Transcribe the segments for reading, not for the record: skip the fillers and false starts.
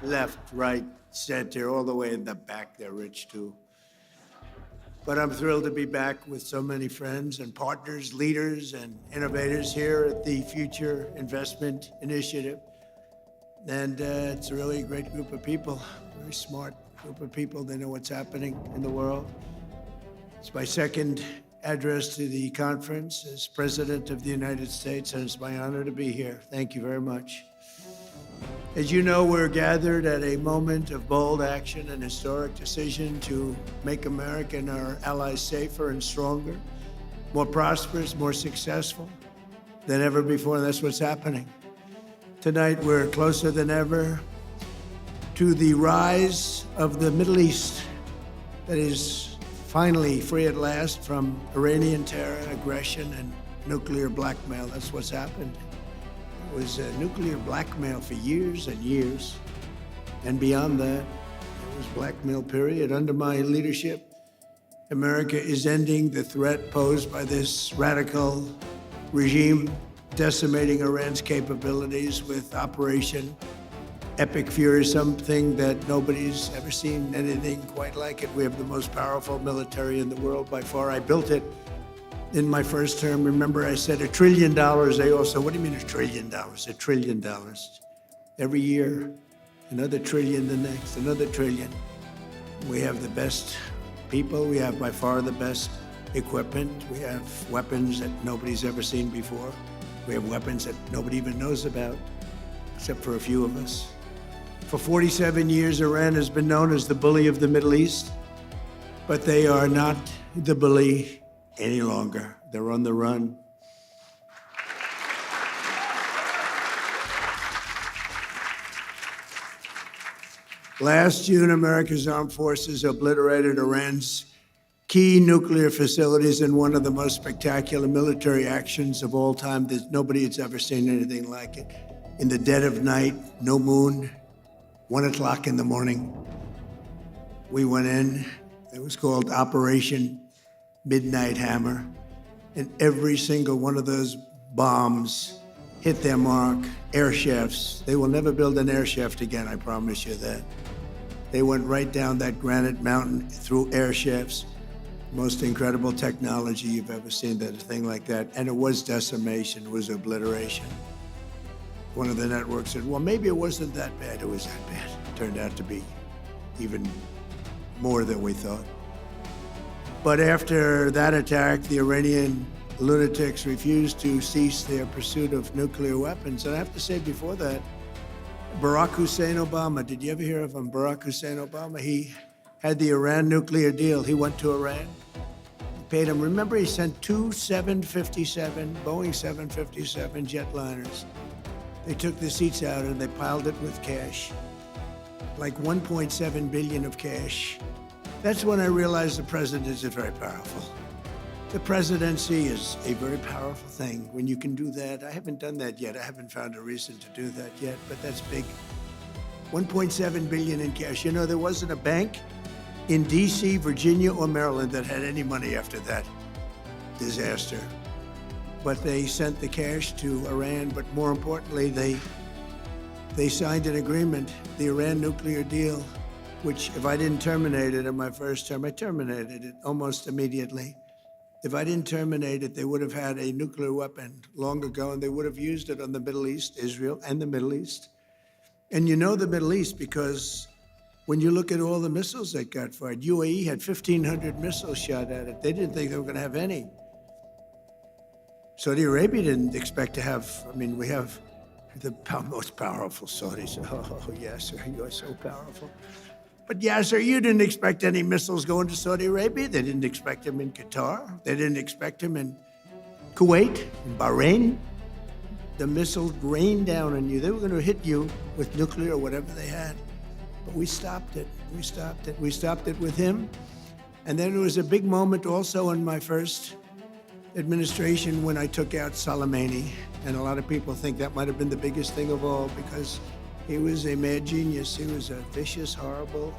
left, right, center, all the way in the back. They're rich too. But I'm thrilled to be back with so many friends and partners, leaders and innovators here at the Future Investment Initiative. And it's a really great group of people, very smart group of people. They know what's happening in the world. It's my second address to the conference as President of the United States, and it's my honor to be here. Thank you very much. As you know, we're gathered at a moment of bold action and historic decision to make America and our allies safer and stronger, more prosperous, more successful than ever before. That's what's happening. Tonight, we're closer than ever to the rise of the Middle East that is finally free at last from Iranian terror, aggression, and nuclear blackmail. That's what's happened. It was nuclear blackmail for years and years. And beyond that, it was blackmail, period. Under my leadership, America is ending the threat posed by this radical regime, decimating Iran's capabilities with Operation Epic Fury, something that nobody's ever seen anything quite like it. We have the most powerful military in the world by far. I built it in my first term. Remember, I said $1 trillion. They all said, what do you mean $1 trillion? $1 trillion. Every year, another trillion, the next, another trillion. We have the best people. We have by far the best equipment. We have weapons that nobody's ever seen before. We have weapons that nobody even knows about, except for a few of us. For 47 years, Iran has been known as the bully of the Middle East, but they are not the bully any longer. They're on the run. Last June, America's armed forces obliterated Iran's key nuclear facilities in one of the most spectacular military actions of all time. Nobody has ever seen anything like it. In the dead of night, no moon, 1 o'clock in the morning, we went in. It was called Operation Midnight Hammer. And every single one of those bombs hit their mark. Air shafts. They will never build an air shaft again, I promise you that. They went right down that granite mountain through air shafts. Most incredible technology you've ever seen, that a thing like that. And it was decimation, it was obliteration. One of the networks said, well, maybe it wasn't that bad. It was that bad. It turned out to be even more than we thought. But after that attack, the Iranian lunatics refused to cease their pursuit of nuclear weapons. And I have to say, before that, Barack Hussein Obama, did you ever hear of him? Barack Hussein Obama, he had the Iran nuclear deal. He went to Iran, paid him. Remember, he sent two Boeing 757 jetliners. They took the seats out and they piled it with cash, like 1.7 billion of cash. That's when I realized the president is very powerful. The presidency is a very powerful thing when you can do that. I haven't done that yet. I haven't found a reason to do that yet, but that's big. 1.7 billion in cash. You know, there wasn't a bank in DC, Virginia, or Maryland that had any money after that disaster. But they sent the cash to Iran, but more importantly, they signed an agreement, the Iran nuclear deal, which if I didn't terminate it in my first term, I terminated it almost immediately. If I didn't terminate it, they would have had a nuclear weapon long ago, and they would have used it on the Middle East, Israel and the Middle East. And you know the Middle East because when you look at all the missiles that got fired, UAE had 1,500 missiles shot at it. They didn't think they were going to have any. Saudi Arabia didn't expect to have, we have the most powerful Saudis. Oh, Yasser, you are so powerful. But Yasser, you didn't expect any missiles going to Saudi Arabia. They didn't expect them in Qatar. They didn't expect them in Kuwait, in Bahrain. The missiles rained down on you. They were going to hit you with nuclear or whatever they had. But we stopped it. We stopped it. We stopped it with him. And then there was a big moment also in my first administration when I took out Soleimani. And a lot of people think that might have been the biggest thing of all because he was a mad genius. He was a vicious, horrible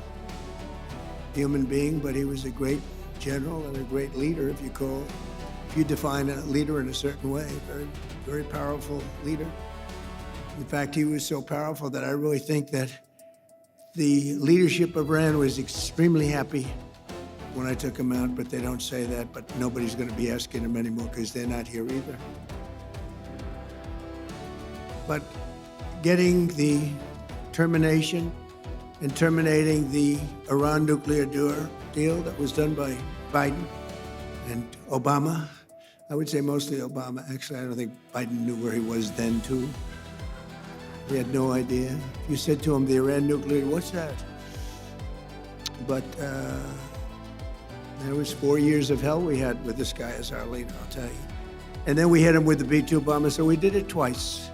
human being, but he was a great general and a great leader, if you define a leader in a certain way, very, very powerful leader. In fact, he was so powerful that I really think that The leadership of Iran was extremely happy when I took them out, but they don't say that, but nobody's going to be asking them anymore because they're not here either. But getting the termination and terminating the Iran nuclear deal that was done by Biden and Obama, I would say mostly Obama. Actually, I don't think Biden knew where he was then, too. He had no idea. If you said to him, the Iran nuclear, what's that? But there was 4 years of hell we had with this guy as our leader, I'll tell you. And then we hit him with the B-2 bomber, so we did it twice.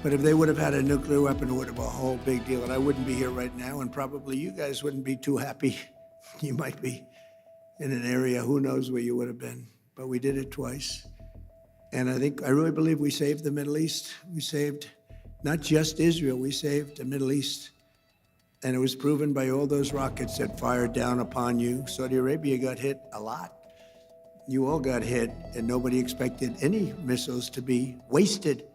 But if they would have had a nuclear weapon, it would have been a whole big deal, and I wouldn't be here right now, and probably you guys wouldn't be too happy. You might be in an area, who knows where you would have been. But we did it twice. And I really believe we saved the Middle East. We saved not just Israel, we saved the Middle East. And it was proven by all those rockets that fired down upon you. Saudi Arabia got hit a lot. You all got hit, and nobody expected any missiles to be wasted.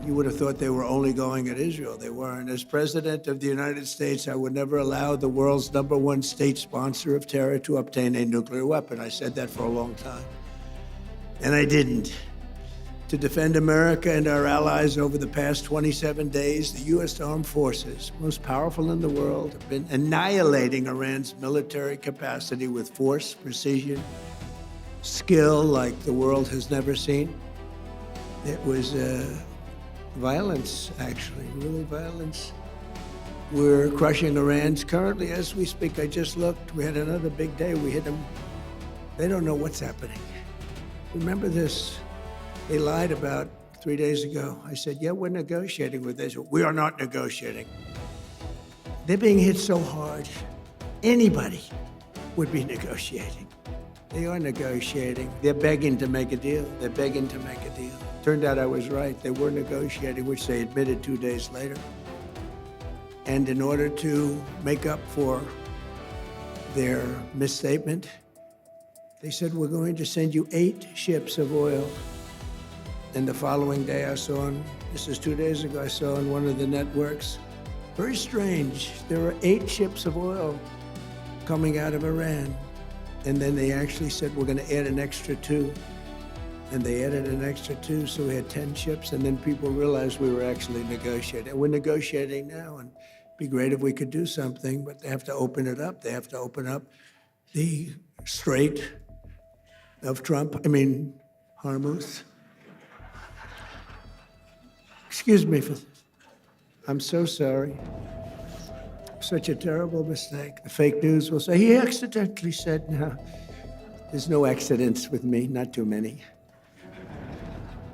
You would have thought they were only going at Israel. They weren't. As President of the United States, I would never allow the world's #1 state sponsor of terror to obtain a nuclear weapon. I said that for a long time. And I didn't. To defend America and our allies over the past 27 days, the U.S. Armed Forces, most powerful in the world, have been annihilating Iran's military capacity with force, precision, skill like the world has never seen. It was violence, actually, really violence. We're crushing Iran's currently, as we speak. I just looked. We had another big day. We hit them. They don't know what's happening. Remember this. They lied about 3 days ago. I said, yeah, we're negotiating with Israel. We are not negotiating. They're being hit so hard, anybody would be negotiating. They are negotiating. They're begging to make a deal. They're begging to make a deal. Turned out I was right. They were negotiating, which they admitted 2 days later. And in order to make up for their misstatement, they said, we're going to send you 8 ships of oil. And the following day I saw, this is 2 days ago, I saw on one of the networks, very strange, there were 8 ships of oil coming out of Iran. And then they actually said, we're going to add an extra 2. And they added an extra 2, so we had 10 ships. And then people realized we were actually negotiating. We're negotiating now, and it'd be great if we could do something, but they have to open it up. They have to open up the Strait of Hormuz. Excuse me for this. I'm so sorry. Such a terrible mistake. The fake news will say, he accidentally said, no. There's no accidents with me, not too many.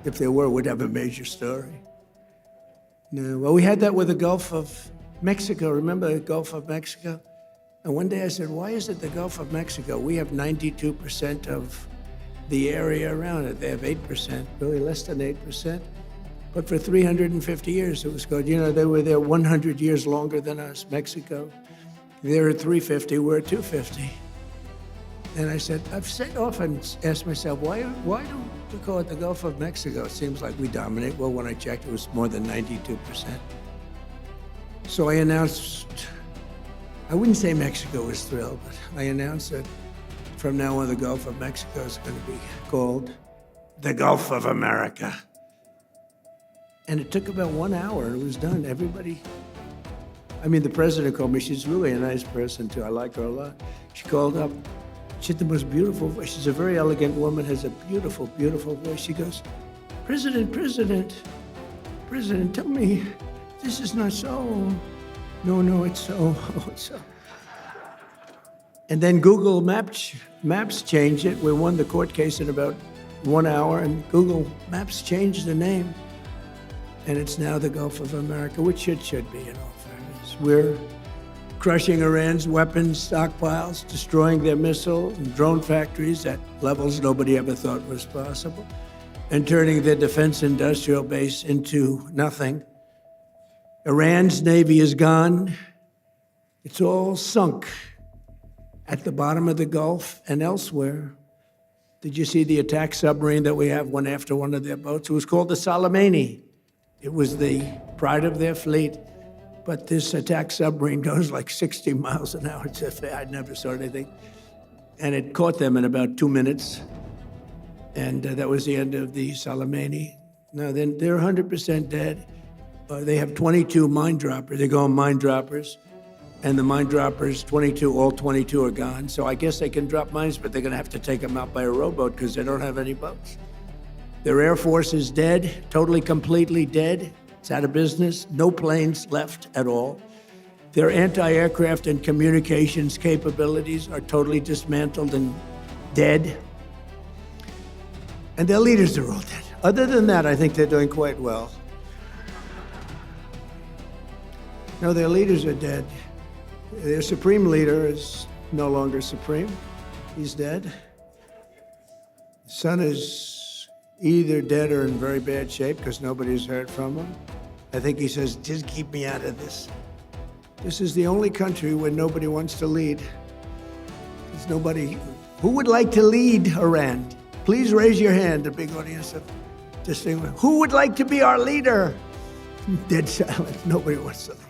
If there were, we'd have a major story. No, well, we had that with the Gulf of Mexico. Remember the Gulf of Mexico? And one day I said, why is it the Gulf of Mexico? We have 92% of the area around it. They have 8%, really less than 8%. But for 350 years, it was good. You know, they were there 100 years longer than us, Mexico. They're at 350, we're at 250. And I said, often asked myself, why do we call it the Gulf of Mexico? It seems like we dominate. Well, when I checked, it was more than 92%. So I announced, I wouldn't say Mexico was thrilled, but I announced that from now on, the Gulf of Mexico is going to be called the Gulf of America. And it took about 1 hour, and it was done. Everybody, the president called me. She's really a nice person, too. I like her a lot. She called up. She had the most beautiful voice. She's a very elegant woman, has a beautiful, beautiful voice. She goes, President, tell me, this is not so. No, it's so. Oh, it's so. And then Google Maps changed it. We won the court case in about 1 hour, and Google Maps changed the name. And it's now the Gulf of America, which it should be, in all fairness. We're crushing Iran's weapons stockpiles, destroying their missile and drone factories at levels nobody ever thought was possible, and turning their defense industrial base into nothing. Iran's navy is gone. It's all sunk at the bottom of the Gulf and elsewhere. Did you see the attack submarine that we have one after one of their boats? It was called the Soleimani. It was the pride of their fleet. But this attack submarine goes like 60 miles an hour. I never saw anything. And it caught them in about 2 minutes. And that was the end of the Soleimani. Now, then they're 100% dead. They have 22 mine droppers. They go on mine droppers. And the mine droppers, 22, all 22 are gone. So I guess they can drop mines, but they're going to have to take them out by a rowboat because they don't have any boats. Their Air Force is dead, totally, completely dead. It's out of business. No planes left at all. Their anti-aircraft and communications capabilities are totally dismantled and dead. And their leaders are all dead. Other than that, I think they're doing quite well. No, their leaders are dead. Their supreme leader is no longer supreme. He's dead. The son is either dead or in very bad shape because nobody's heard from him. I think he says, just keep me out of this. This is the only country where nobody wants to lead. There's nobody. Who would like to lead Iran? Please raise your hand, a big audience of distinguished. Who would like to be our leader? Dead silent. Nobody wants to lead.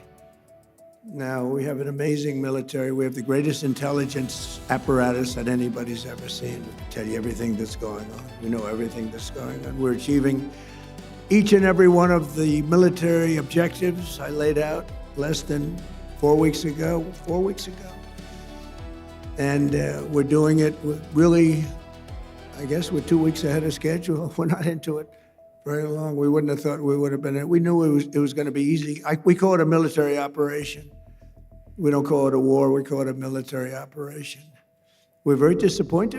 Now, we have an amazing military. We have the greatest intelligence apparatus that anybody's ever seen. We can tell you everything that's going on. We know everything that's going on. We're achieving each and every one of the military objectives I laid out less than 4 weeks ago. And we're doing it with really, I guess we're 2 weeks ahead of schedule. We're not into it very long. We wouldn't have thought we would have been. We knew it was going to be easy. We call it a military operation. We don't call it a war. We call it a military operation. We're very disappointed